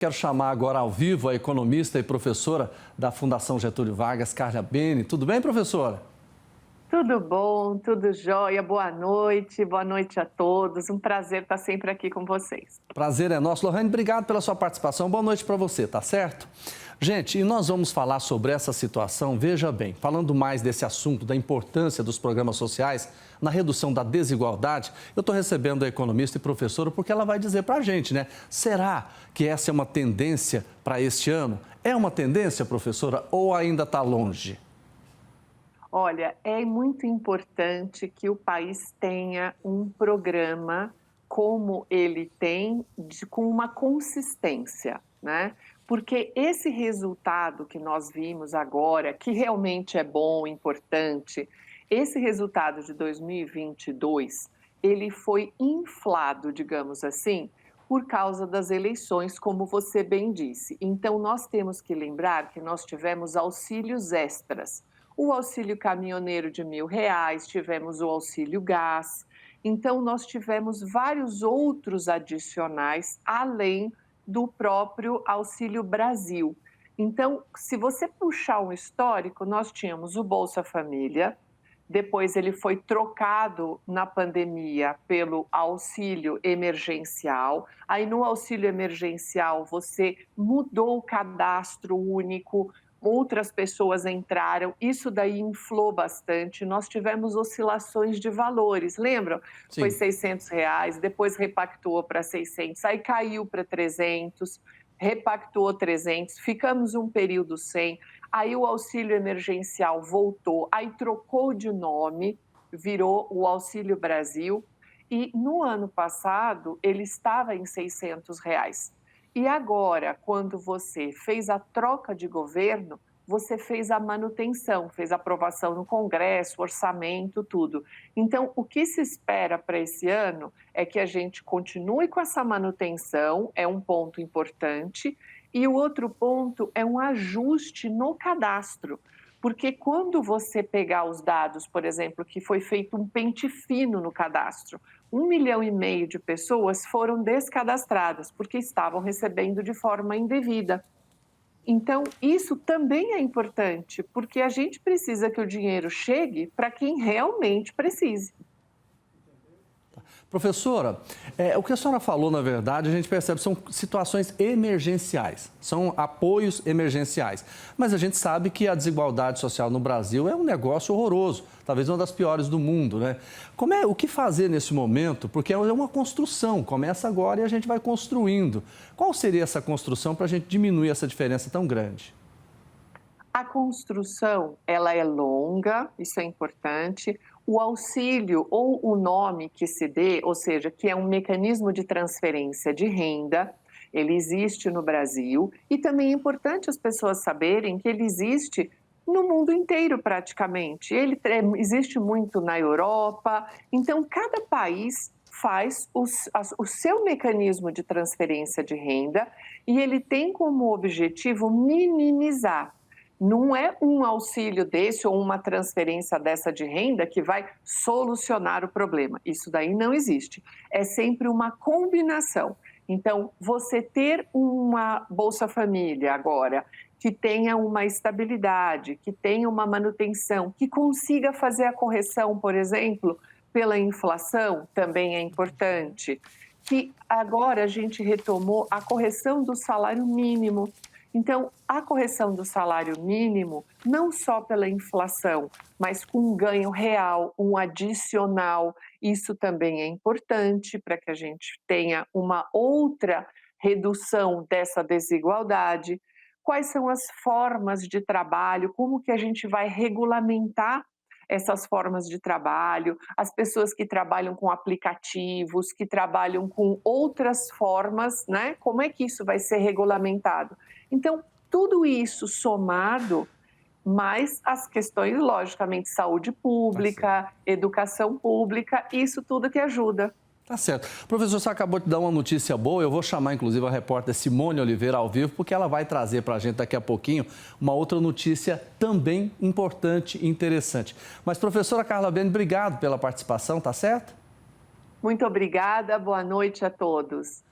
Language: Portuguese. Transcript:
Quero chamar agora ao vivo a economista e professora da Fundação Getúlio Vargas, Carla Bene. Tudo bem, professora? Tudo bom, tudo jóia, boa noite a todos. Um prazer estar sempre aqui com vocês. Prazer é nosso. Lohane, obrigado pela sua participação. Boa noite para você, tá certo? Gente, e nós vamos falar sobre essa situação, veja bem, falando mais desse assunto, da importância dos programas sociais na redução da desigualdade, eu estou recebendo a economista e professora porque ela vai dizer para a gente, né? Será que essa é uma tendência para este ano? É uma tendência, professora, ou ainda está longe? Olha, é muito importante que o país tenha um programa como ele tem, com uma consistência, né? Porque esse resultado que nós vimos agora, que realmente é bom, importante, esse resultado de 2022, ele foi inflado, digamos assim, por causa das eleições, como você bem disse. Então, nós temos que lembrar que nós tivemos auxílios extras, o auxílio caminhoneiro de R$ 1.000, tivemos o auxílio gás. Então, nós tivemos vários outros adicionais, além do próprio Auxílio Brasil. Então, se você puxar um histórico, nós tínhamos o Bolsa Família, depois ele foi trocado na pandemia pelo auxílio emergencial. Aí no auxílio emergencial você mudou o cadastro único, outras pessoas entraram, isso daí inflou bastante, nós tivemos oscilações de valores, lembram? Foi Sim. R$ 600, depois repactuou para 600, aí caiu para 300, repactuou 300, ficamos um período sem, aí o auxílio emergencial voltou, aí trocou de nome, virou o Auxílio Brasil, e no ano passado ele estava em R$ 600. E agora, quando você fez a troca de governo, você fez a manutenção, fez a aprovação no Congresso, orçamento, tudo. Então, o que se espera para esse ano é que a gente continue com essa manutenção, é um ponto importante, e o outro ponto é um ajuste no cadastro. Porque quando você pegar os dados, por exemplo, que foi feito um pente fino no cadastro, 1,5 milhão de pessoas foram descadastradas porque estavam recebendo de forma indevida. Então, isso também é importante, porque a gente precisa que o dinheiro chegue para quem realmente precise. Professora, o que a senhora falou, na verdade, a gente percebe são situações emergenciais, são apoios emergenciais. Mas a gente sabe que a desigualdade social no Brasil é um negócio horroroso, talvez uma das piores do mundo, né? O que fazer nesse momento? Porque é uma construção, começa agora e a gente vai construindo. Qual seria essa construção para a gente diminuir essa diferença tão grande? A construção, ela é longa, isso é importante. O auxílio ou o nome que se dê, ou seja, que é um mecanismo de transferência de renda, ele existe no Brasil e também é importante as pessoas saberem que ele existe no mundo inteiro praticamente. Existe muito na Europa, então cada país faz o seu mecanismo de transferência de renda e ele tem como objetivo minimizar. Não é um auxílio desse ou uma transferência dessa de renda que vai solucionar o problema. Isso daí não existe. É sempre uma combinação. Então, você ter uma Bolsa Família agora que tenha uma estabilidade, que tenha uma manutenção, que consiga fazer a correção, por exemplo, pela inflação, também é importante. Que agora a gente retomou a correção do salário mínimo. Então, a correção do salário mínimo, não só pela inflação, mas com um ganho real, um adicional, isso também é importante para que a gente tenha uma outra redução dessa desigualdade. Quais são as formas de trabalho, como que a gente vai regulamentar essas formas de trabalho, as pessoas que trabalham com aplicativos, que trabalham com outras formas, né? Como é que isso vai ser regulamentado? Então, tudo isso somado, mais as questões, logicamente, saúde Tá certo. pública, educação pública, isso tudo que ajuda. Tá certo. Professor, você acabou de dar uma notícia boa. Eu vou chamar, inclusive, a repórter Simone Oliveira ao vivo, porque ela vai trazer para a gente daqui a pouquinho uma outra notícia também importante e interessante. Mas, professora Carla Bene, obrigado pela participação, tá certo? Muito obrigada, boa noite a todos.